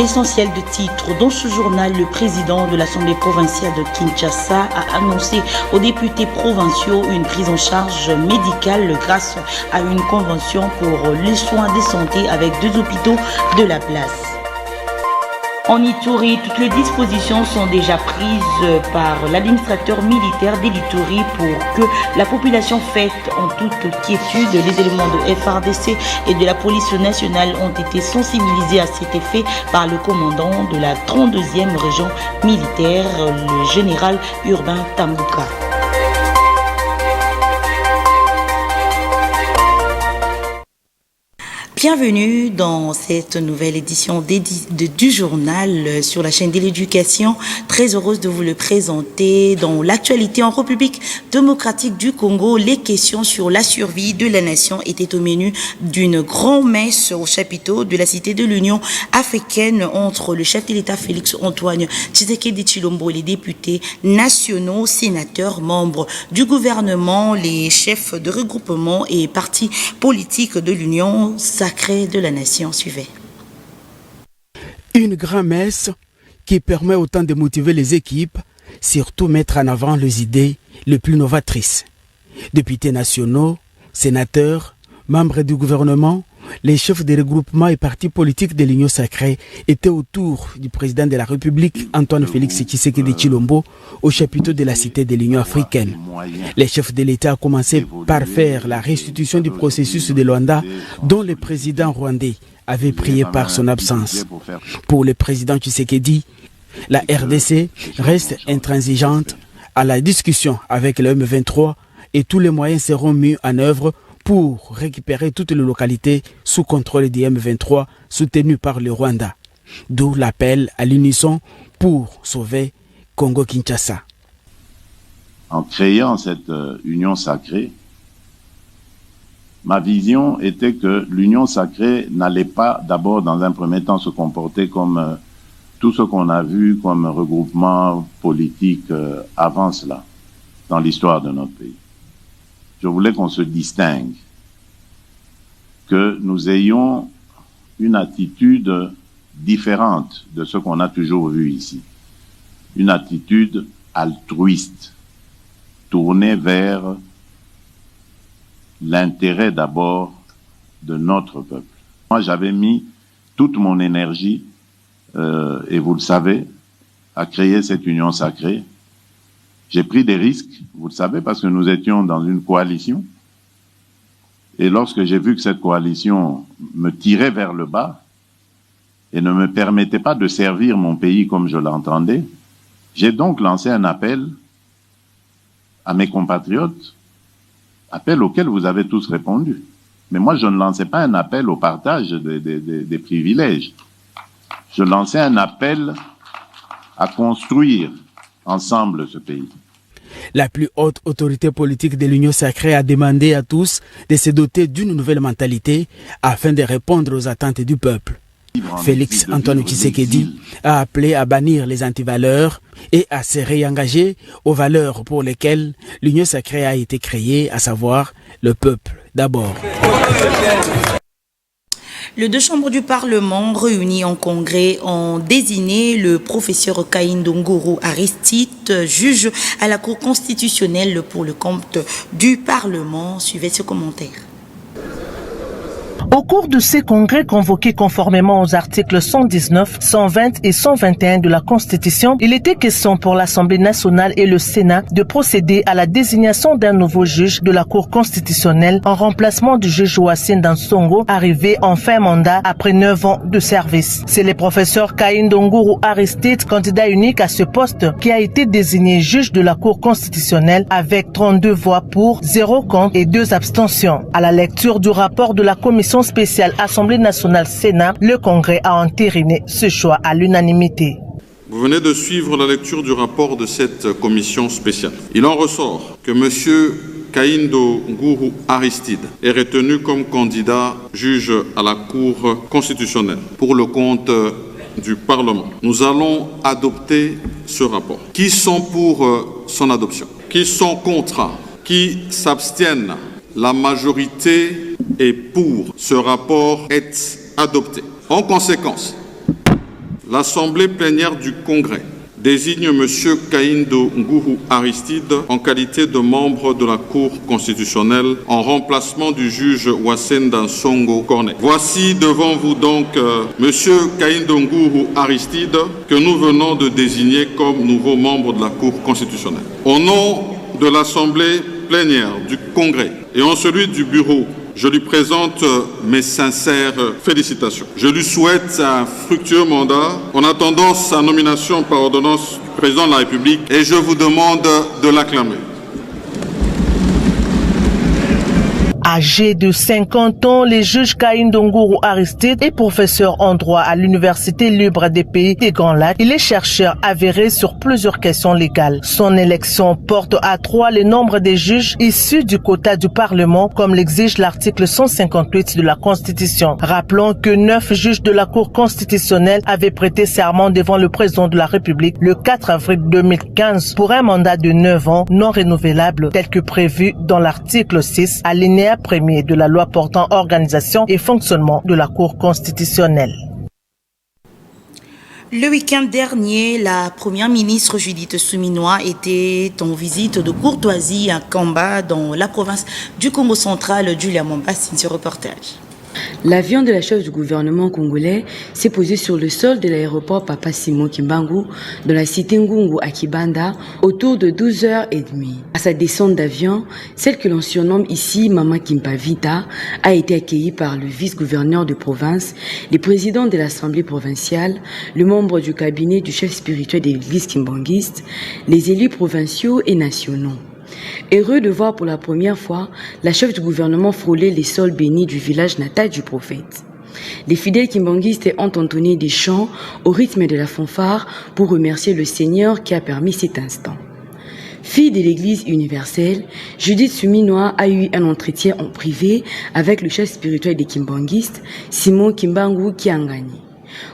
L'essentiel de titres. Dans ce journal, le président de l'Assemblée provinciale de Kinshasa a annoncé aux députés provinciaux une prise en charge médicale grâce à une convention pour les soins de santé avec 2 hôpitaux de la place. En Ituri, toutes les dispositions sont déjà prises par l'administrateur militaire d'Ituri pour que la population fête en toute quiétude. Les éléments de FARDC et de la police nationale ont été sensibilisés à cet effet par le commandant de la 32e région militaire, le général Urbain Tambouka. Bienvenue dans cette nouvelle édition du journal sur la chaîne de l'éducation. Très heureuse de vous le présenter. Dans l'actualité en République démocratique du Congo, les questions sur la survie de la nation étaient au menu d'une grand-messe au chapiteau de la Cité de l'Union africaine entre le chef de l'État Félix Antoine Tshisekedi Tshilombo et les députés nationaux, sénateurs, membres du gouvernement, les chefs de regroupement et partis politiques de l'Union sacrée de la nation. Suivez. Une grand-messe qui permet autant de motiver les équipes, surtout mettre en avant les idées les plus novatrices. Députés nationaux, sénateurs, membres du gouvernement, les chefs des regroupements et partis politiques de l'Union sacrée étaient autour du président de la République, Antoine Félix Tshisekedi Tshilombo, au chapiteau de la Cité de l'Union africaine. Les chefs de l'État ont commencé par faire la restitution du processus de Luanda, dont le président rwandais avait prié par son absence. Pour le président Tshisekedi, la RDC reste intransigeante à la discussion avec le M23 et tous les moyens seront mis en œuvre pour récupérer toutes les localités sous contrôle du M23 soutenues par le Rwanda. D'où l'appel à l'unisson pour sauver Congo-Kinshasa. En créant cette union sacrée, ma vision était que l'union sacrée n'allait pas d'abord dans un premier temps se comporter comme tout ce qu'on a vu comme regroupement politique avant cela, dans l'histoire de notre pays. Je voulais qu'on se distingue, que nous ayons une attitude différente de ce qu'on a toujours vu ici. Une attitude altruiste, tournée vers l'intérêt d'abord de notre peuple. Moi, j'avais mis toute mon énergie, et vous le savez, à créer cette union sacrée. J'ai pris des risques, vous le savez, parce que nous étions dans une coalition. Et lorsque j'ai vu que cette coalition me tirait vers le bas et ne me permettait pas de servir mon pays comme je l'entendais, j'ai donc lancé un appel à mes compatriotes, appel auquel vous avez tous répondu. Mais moi, je ne lançais pas un appel au partage des privilèges. Je lançais un appel à construire ensemble ce pays. La plus haute autorité politique de l'Union sacrée a demandé à tous de se doter d'une nouvelle mentalité afin de répondre aux attentes du peuple. Félix Antoine Tshisekedi a appelé à bannir les antivaleurs et à se réengager aux valeurs pour lesquelles l'Union sacrée a été créée, à savoir le peuple d'abord. Les 2 chambres du Parlement réunies en congrès ont désigné le professeur Kaindo Nguru Aristide, juge à la Cour constitutionnelle pour le compte du Parlement. Suivez ce commentaire. Au cours de ces congrès convoqués conformément aux articles 119, 120 et 121 de la Constitution, il était question pour l'Assemblée nationale et le Sénat de procéder à la désignation d'un nouveau juge de la Cour constitutionnelle en remplacement du juge Joacine Dansongo, arrivé en fin mandat après 9 ans de service. C'est le professeur Kaindo Nguru Aristide, candidat unique à ce poste, qui a été désigné juge de la Cour constitutionnelle avec 32 voix pour, 0 contre et 2 abstentions. À la lecture du rapport de la commission spéciale Assemblée nationale Sénat, le Congrès a entériné ce choix à l'unanimité. Vous venez de suivre la lecture du rapport de cette commission spéciale. Il en ressort que M. Kaindo Nguru Aristide est retenu comme candidat juge à la Cour constitutionnelle pour le compte du Parlement. Nous allons adopter ce rapport. Qui sont pour son adoption? Qui sont contre? Qui s'abstiennent? La majorité est pour. Ce rapport est adopté. En conséquence, l'Assemblée plénière du Congrès désigne M. Kaindo Nguru Aristide en qualité de membre de la Cour constitutionnelle en remplacement du juge Wasenda Songo Cornet. Voici devant vous donc M. Kaindo Nguru Aristide que nous venons de désigner comme nouveau membre de la Cour constitutionnelle. Au nom de l'Assemblée plénière du Congrès et en celui du Bureau, je lui présente mes sincères félicitations. Je lui souhaite un fructueux mandat en attendant sa nomination par ordonnance du président de la République et je vous demande de l'acclamer. Âgé de 50 ans, le juge Kaindo Nguru Aristide est professeur en droit à l'Université libre des pays des Grands Lacs. Il est chercheur avéré sur plusieurs questions légales. Son élection porte à 3 le nombre des juges issus du quota du Parlement, comme l'exige l'article 158 de la Constitution. Rappelons que 9 juges de la Cour constitutionnelle avaient prêté serment devant le président de la République le 4 avril 2015 pour un mandat de 9 ans non renouvelable tel que prévu dans l'article 6 alinéa premier de la loi portant organisation et fonctionnement de la Cour constitutionnelle. Le week-end dernier, la première ministre Judith Suminwa était en visite de courtoisie à Kamba, dans la province du Congo central. Julia Mombas, ce reportage. L'avion de la chef du gouvernement congolais s'est posé sur le sol de l'aéroport Papa Simon Kimbangu dans la cité Ngungu à Kibanda autour de 12h30. À sa descente d'avion, celle que l'on surnomme ici Mama Kimpavita a été accueillie par le vice-gouverneur de province, le président de l'Assemblée provinciale, le membre du cabinet du chef spirituel de l'église kimbanguiste, les élus provinciaux et nationaux. Heureux de voir pour la première fois la chef du gouvernement frôler les sols bénis du village natal du prophète. Les fidèles kimbanguistes ont entonné des chants au rythme de la fanfare pour remercier le Seigneur qui a permis cet instant. Fille de l'Église universelle, Judith Suminwa a eu un entretien en privé avec le chef spirituel des kimbanguistes, Simon Kimbangu Kiangani.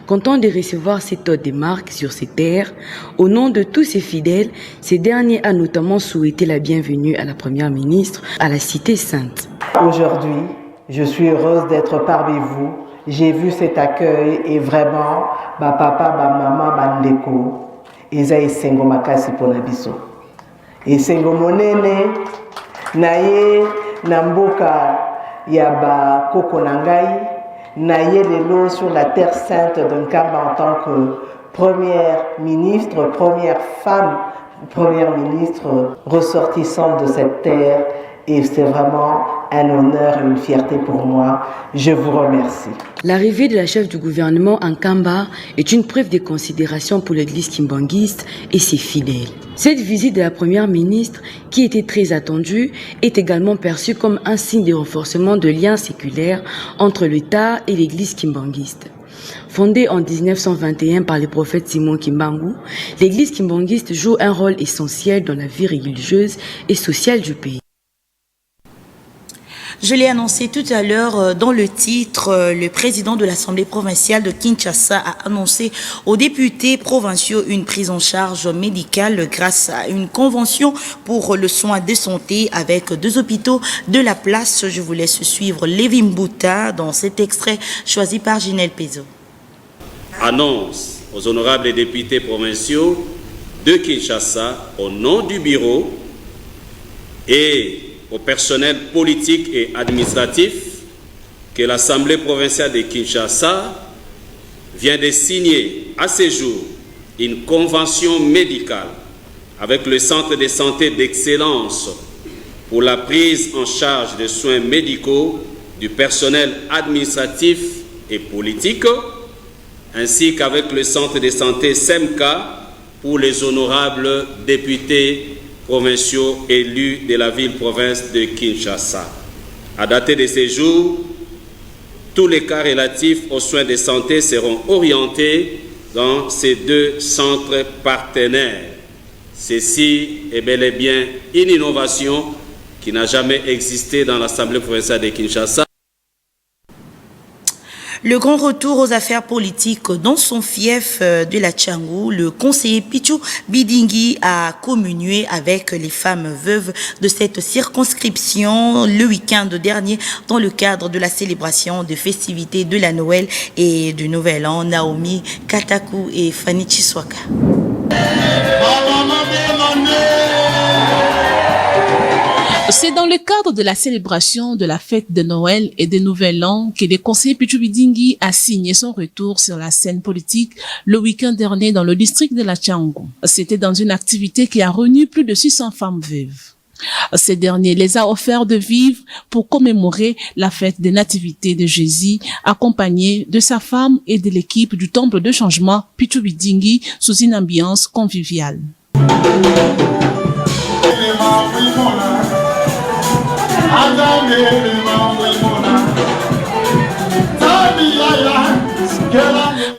Content de recevoir cet hôte de marque sur ses terres, au nom de tous ses fidèles, ce dernier a notamment souhaité la bienvenue à la première ministre à la Cité Sainte. Aujourd'hui, je suis heureuse d'être parmi vous. J'ai vu cet accueil et vraiment, ba papa, ba maman, ba ndeko, eza esengo makasi pona biso. Esengo monene, naye na mboka ya ba koko na ngai, naye lelo sur la terre sainte de Nkamba en tant que première ministre, première femme, première ministre ressortissante de cette terre. Et c'est vraiment un honneur et une fierté pour moi. Je vous remercie. L'arrivée de la chef du gouvernement en Kamba est une preuve de considération pour l'église kimbanguiste et ses fidèles. Cette visite de la première ministre, qui était très attendue, est également perçue comme un signe de renforcement de liens séculaires entre l'État et l'église kimbanguiste. Fondée en 1921 par le prophète Simon Kimbangu, l'église kimbanguiste joue un rôle essentiel dans la vie religieuse et sociale du pays. Je l'ai annoncé tout à l'heure dans le titre, le président de l'Assemblée provinciale de Kinshasa a annoncé aux députés provinciaux une prise en charge médicale grâce à une convention pour le soin de santé avec 2 hôpitaux de la place. Je vous laisse suivre Lévi Mbouta dans cet extrait choisi par Ginelle Pezo. Annonce aux honorables députés provinciaux de Kinshasa au nom du bureau et au personnel politique et administratif que l'Assemblée provinciale de Kinshasa vient de signer à ce jour une convention médicale avec le Centre de santé d'excellence pour la prise en charge des soins médicaux du personnel administratif et politique, ainsi qu'avec le Centre de santé SEMCA pour les honorables députés provinciaux élus de la ville-province de Kinshasa. À dater de ces jours, tous les cas relatifs aux soins de santé seront orientés dans ces 2 centres partenaires. Ceci est bel et bien une innovation qui n'a jamais existé dans l'Assemblée provinciale de Kinshasa. Le grand retour aux affaires politiques dans son fief de la Tchangou, le conseiller Pichu Bidingui a communié avec les femmes veuves de cette circonscription le week-end dernier dans le cadre de la célébration des festivités de la Noël et du Nouvel An. Naomi Kataku et Fanny Chiswaka. C'est dans le cadre de la célébration de la fête de Noël et de Nouvel An que le conseiller Pichu Bidingui a signé son retour sur la scène politique le week-end dernier dans le district de la Tchangou. C'était dans une activité qui a réuni plus de 600 femmes veuves. Ces derniers les a offert de vivre pour commémorer la fête des nativités de Jésus, accompagné de sa femme et de l'équipe du temple de changement Pichu Bidingui sous une ambiance conviviale.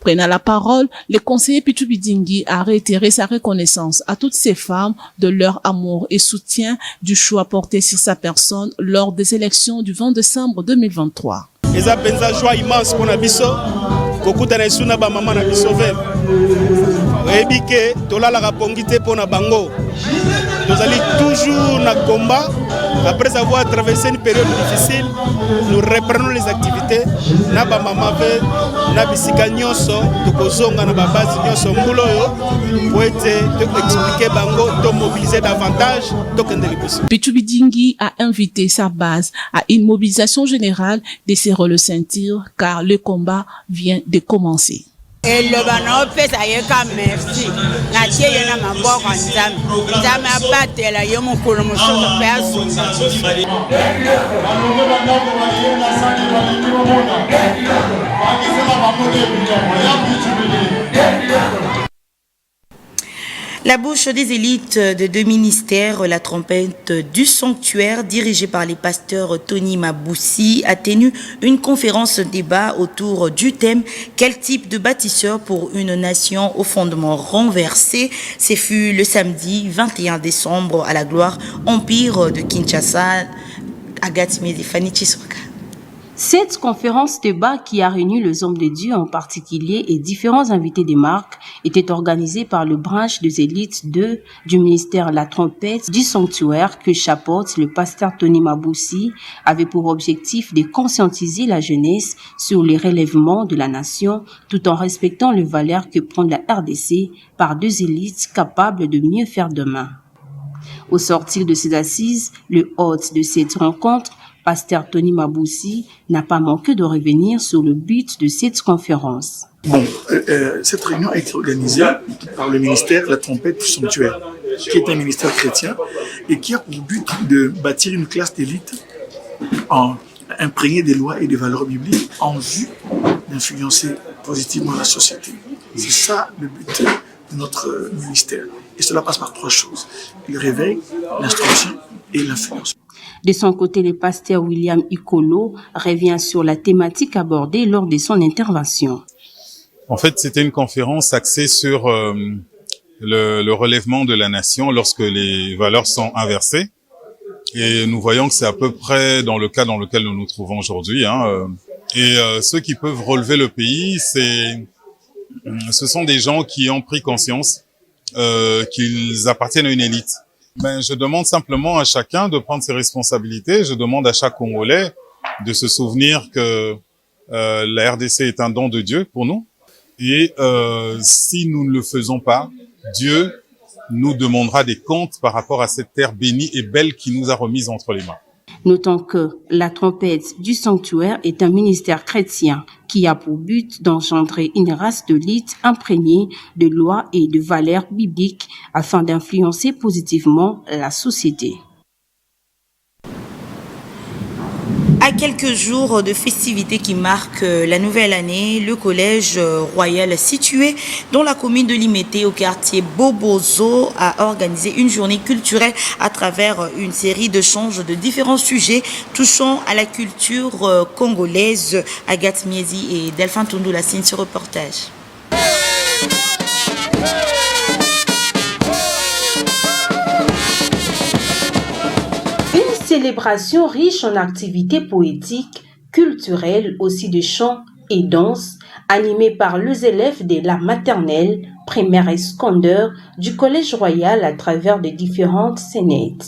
Prenant la parole, le conseiller Pichu Bidingui a réitéré sa reconnaissance à toutes ces femmes de leur amour et soutien du choix porté sur sa personne lors des élections du 20 décembre 2023. Eza penza joie immense pour Nabiso, kokutana isuna ba mama na biso ve. Ebike tolala rapongité pour na bango. Nous allons toujours na combat. Après avoir traversé une période difficile, nous reprenons les activités. Na ba mama ve, na bisika nyonso, tokozonga na ba base nyonso ngulo yo, pour expliquer bango, to mobiliser davantage, to kendeli biso. Pichu Bidingui a invité sa base à une mobilisation générale de serrer le ceinture car le combat vient de commencer. La bouche des élites de deux ministères, la trompette du sanctuaire dirigée par les pasteurs Tony Maboussi a tenu une conférence débat autour du thème « Quel type de bâtisseur pour une nation au fondement renversé ?» Ce fut le samedi 21 décembre à la gloire Empire de Kinshasa. Agathe Medi, Fanny Chiswaka. Cette conférence débat qui a réuni les hommes de Dieu en particulier et différents invités des marques était organisée par le branche des élites du ministère La Trompette du Sanctuaire que chapeaute le pasteur Tony Maboussi avait pour objectif de conscientiser la jeunesse sur les relèvements de la nation tout en respectant les valeurs que prend la RDC par deux élites capables de mieux faire demain. Au sortir de ces assises, le hôte de cette rencontre, pasteur Tony Maboussi, n'a pas manqué de revenir sur le but de cette conférence. Bon, cette réunion a été organisée par le ministère La Trompette du Sanctuaire, qui est un ministère chrétien et qui a pour but de bâtir une classe d'élite imprégnée des lois et des valeurs bibliques en vue d'influencer positivement la société. C'est ça le but de notre ministère. Et cela passe par trois choses: le réveil, l'instruction et l'influence. De son côté, le pasteur William Ikolo revient sur la thématique abordée lors de son intervention. En fait, c'était une conférence axée sur le relèvement de la nation lorsque les valeurs sont inversées. Et nous voyons que c'est à peu près dans le cas dans lequel nous nous trouvons aujourd'hui. Et ceux qui peuvent relever le pays, ce sont des gens qui ont pris conscience qu'ils appartiennent à une élite. Ben, je demande simplement à chacun de prendre ses responsabilités. Je demande à chaque Congolais de se souvenir que la RDC est un don de Dieu pour nous. Et si nous ne le faisons pas, Dieu nous demandera des comptes par rapport à cette terre bénie et belle qui nous a remise entre les mains. Notons que la trompette du sanctuaire est un ministère chrétien qui a pour but d'engendrer une race d'élite imprégnée de lois et de valeurs bibliques afin d'influencer positivement la société. À quelques jours de festivités qui marquent la nouvelle année, le collège royal situé dans la commune de Limete au quartier Bobozo a organisé une journée culturelle à travers une série d'échanges de différents sujets touchant à la culture congolaise. Agathe Miezi et Delphin Tundoula signent ce reportage. Célébration riche en activités poétiques, culturelles, aussi de chants, et danse animée par les élèves de la maternelle, primaire et secondaire du Collège Royal à travers de différentes scénettes.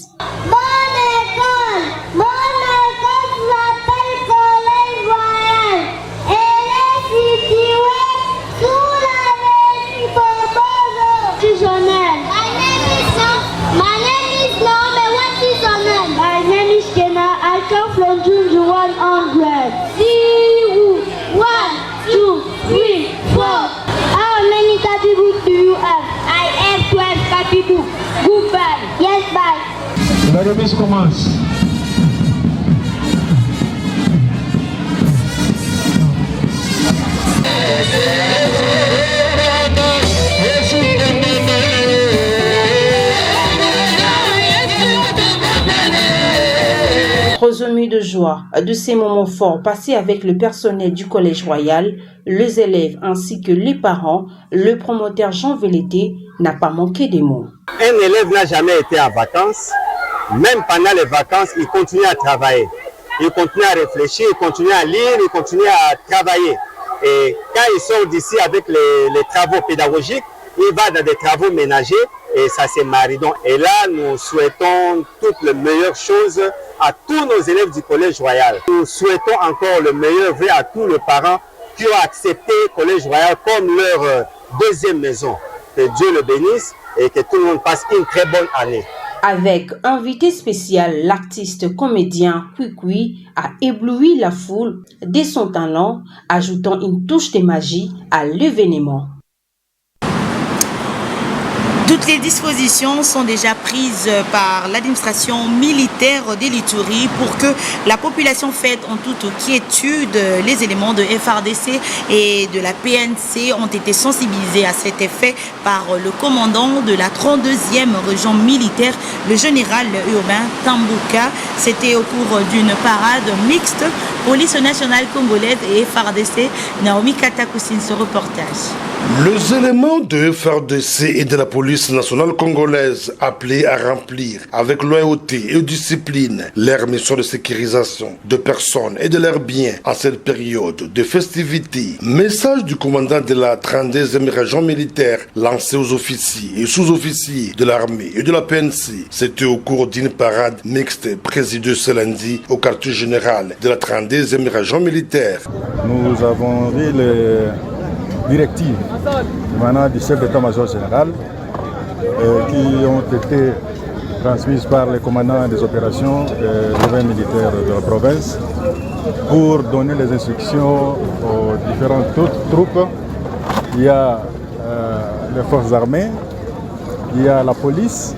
La remise commence. Remis de joie de ces moments forts passés avec le personnel du Collège Royal, les élèves ainsi que les parents, le promoteur Jean Velleté n'a pas manqué des mots. Un élève n'a jamais été en vacances. Même pendant les vacances, il continue à travailler. Il continue à réfléchir, il continue à lire, il continue à travailler. Et quand il sort d'ici avec les travaux pédagogiques, il va dans des travaux ménagers et ça c'est maridon. Et là, nous souhaitons toutes les meilleures choses à tous nos élèves du Collège Royal. Nous souhaitons encore le meilleur vœu à tous les parents qui ont accepté le Collège Royal comme leur deuxième maison. Que Dieu le bénisse et que tout le monde passe une très bonne année. Avec invité spécial, l'artiste comédien Kwikwi a ébloui la foule dès son talent, ajoutant une touche de magie à l'événement. Toutes les dispositions sont déjà prises par l'administration militaire de l'Ituri pour que la population faite en toute quiétude. Les éléments de FRDC et de la PNC ont été sensibilisés à cet effet par le commandant de la 32e région militaire, le général urbain Tambouka. C'était au cours d'une parade mixte, police nationale congolaise et FRDC. Naomi Katakousine, ce reportage. Les éléments de FRDC et de la police nationale congolaise appelés à remplir avec loyauté et discipline leur mission de sécurisation de personnes et de leurs biens en cette période de festivités. Message du commandant de la 32e région militaire lancé aux officiers et sous-officiers de l'armée et de la PNC. C'était au cours d'une parade mixte présidée ce lundi au quartier général de la 32e région militaire. Nous avons vu les directives émanant du chef d'état-major général qui ont été transmises par les commandants des opérations des militaires de la province pour donner les instructions aux différentes troupes. Il y a les forces armées, il y a la police,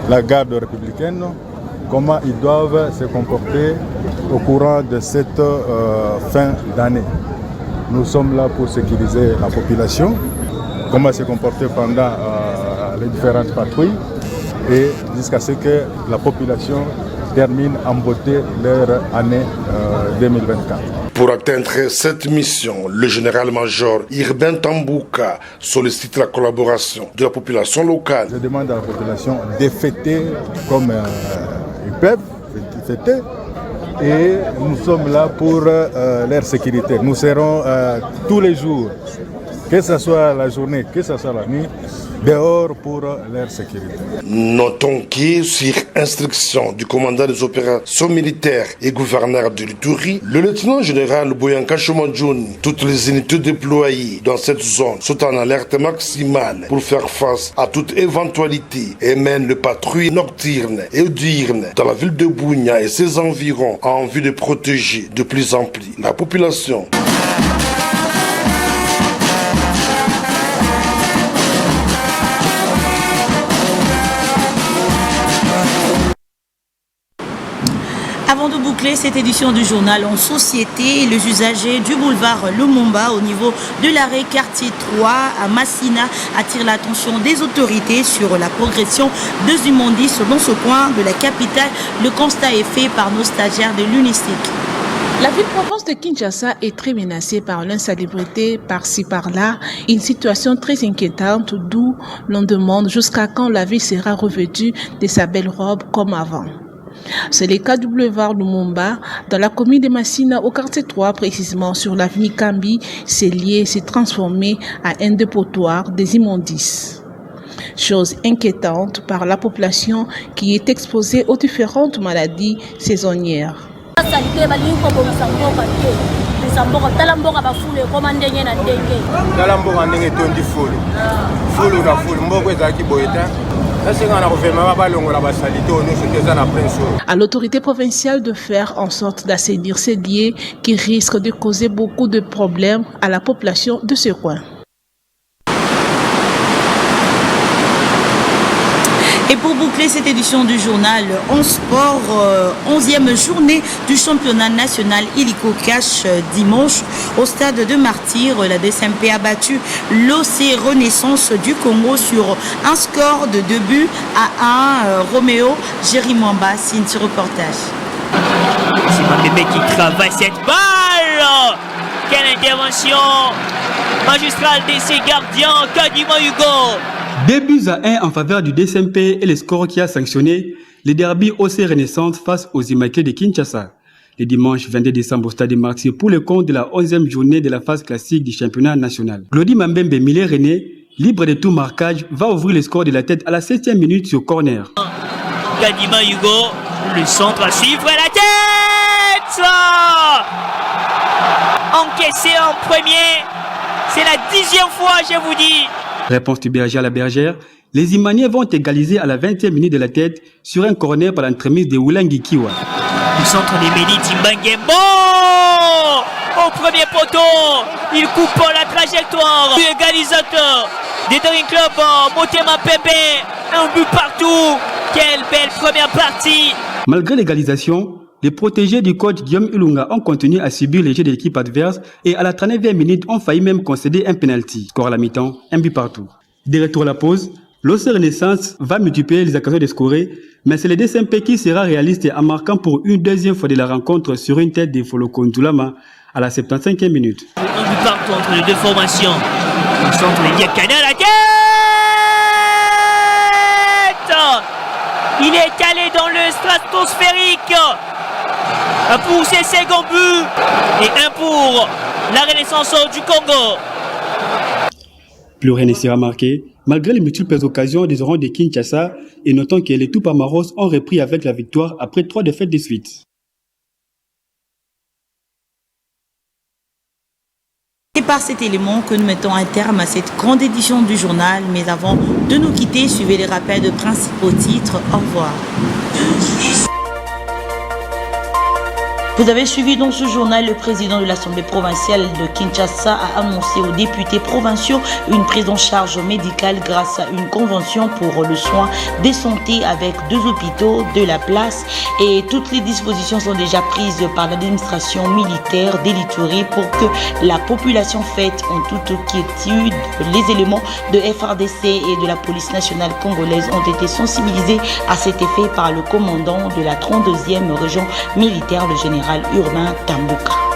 la garde républicaine, comment ils doivent se comporter au courant de cette fin d'année. Nous sommes là pour sécuriser la population, comment se comporter pendant les différentes patrouilles et jusqu'à ce que la population termine en beauté leur année 2024. Pour atteindre cette mission, le général-major Urbain Tambouka sollicite la collaboration de la population locale. Je demande à la population de fêter comme ils peuvent fêter. Et nous sommes là pour leur sécurité. Nous serons tous les jours, que ce soit la journée, que ce soit la nuit, dehors pour leur sécurité. Notons que, sur instruction du commandant des opérations militaires et gouverneur de l'Ituri, le lieutenant-général Boyanka Chomadjoun, toutes les unités déployées dans cette zone sont en alerte maximale pour faire face à toute éventualité et mènent le patrouille nocturne et diurne dans la ville de Bunia et ses environs en vue de protéger de plus en plus la population. Avant de boucler cette édition du journal en société, les usagers du boulevard Lumumba au niveau de l'arrêt quartier 3 à Massina attirent l'attention des autorités sur la progression des immondices dans ce coin de la capitale. Le constat est fait par nos stagiaires de l'UNICIC. La ville-province de Kinshasa est très menacée par l'insalubrité par-ci par-là, une situation très inquiétante d'où l'on demande jusqu'à quand la ville sera revêtue de sa belle robe comme avant. C'est le cas du boulevard Lumumba, dans la commune de Massina, au quartier 3, précisément sur l'avenue Kambi. Ces lieux s'est transformé à un dépotoir des immondices. Chose inquiétante par la population qui est exposée aux différentes maladies saisonnières. À l'autorité provinciale de faire en sorte d'assainir ces lieux qui risquent de causer beaucoup de problèmes à la population de ce coin. Et pour boucler cette édition du journal en sport, 11e journée du championnat national Illico Cash dimanche au stade de Martyr, la DSMP a battu l'OC Renaissance du Congo sur un score de 2-1. Roméo Jérimamba signe ce reportage. C'est Mambembe qui travaille cette balle. Quelle intervention magistrale de ses gardiens, Kadima Hugo. 2-1 en faveur du DSMP et le score qui a sanctionné le derby OC Renaissance face aux Immaculés de Kinshasa. Le dimanche 22 décembre au stade de Martyr pour le compte de la 11e journée de la phase classique du championnat national. Glody Mambembe Millet René, libre de tout marquage, va ouvrir le score de la tête à la 7e minute sur corner. Kadima Hugo, le centre à suivre et la tête encaissé en premier. C'est la 10e fois, je vous dis. Réponse du berger à la bergère. Les Imaniens vont égaliser à la 20e minute de la tête sur un corner par l'entremise de Wulangi Kiwa. Le centre de Mehdi Timbangembo au premier poteau. Il coupe la trajectoire. Égalisateur des Daring Club Motema Pembe. Un but partout. Quelle belle première partie. Malgré l'égalisation, les protégés du coach Guillaume Ilunga ont continué à subir les jeux de l'équipe adverse et à la 39e minute ont failli même concéder un penalty. Score à la mi-temps, un but partout. De retour à la pause, l'OC Renaissance va multiplier les occasions de scorer, mais c'est le DSMP qui sera réaliste en marquant pour une deuxième fois de la rencontre sur une tête de Foloko Ndulama à la 75e minute. Un but partout entre les deux formations. Le centre de Diakane à la tête. Il est allé dans le stratosphérique. Pour ses seconds buts et un pour la Renaissance du Congo. Plus rien ne sera marqué, malgré les multiples occasions des Orangs de Kinshasa, et notons que les Tupamaros ont repris avec la victoire après 3 défaites de suite. C'est par cet élément que nous mettons un terme à cette grande édition du journal, mais avant de nous quitter, suivez les rappels de principaux titres. Au revoir. Vous avez suivi dans ce journal, le président de l'Assemblée provinciale de Kinshasa a annoncé aux députés provinciaux une prise en charge médicale grâce à une convention pour le soin des santé avec 2 hôpitaux de la place et toutes les dispositions sont déjà prises par l'administration militaire d'Elituri pour que la population faite en toute quiétude. Les éléments de FRDC et de la police nationale congolaise ont été sensibilisés à cet effet par le commandant de la 32e région militaire, le général Urbain Tambouka.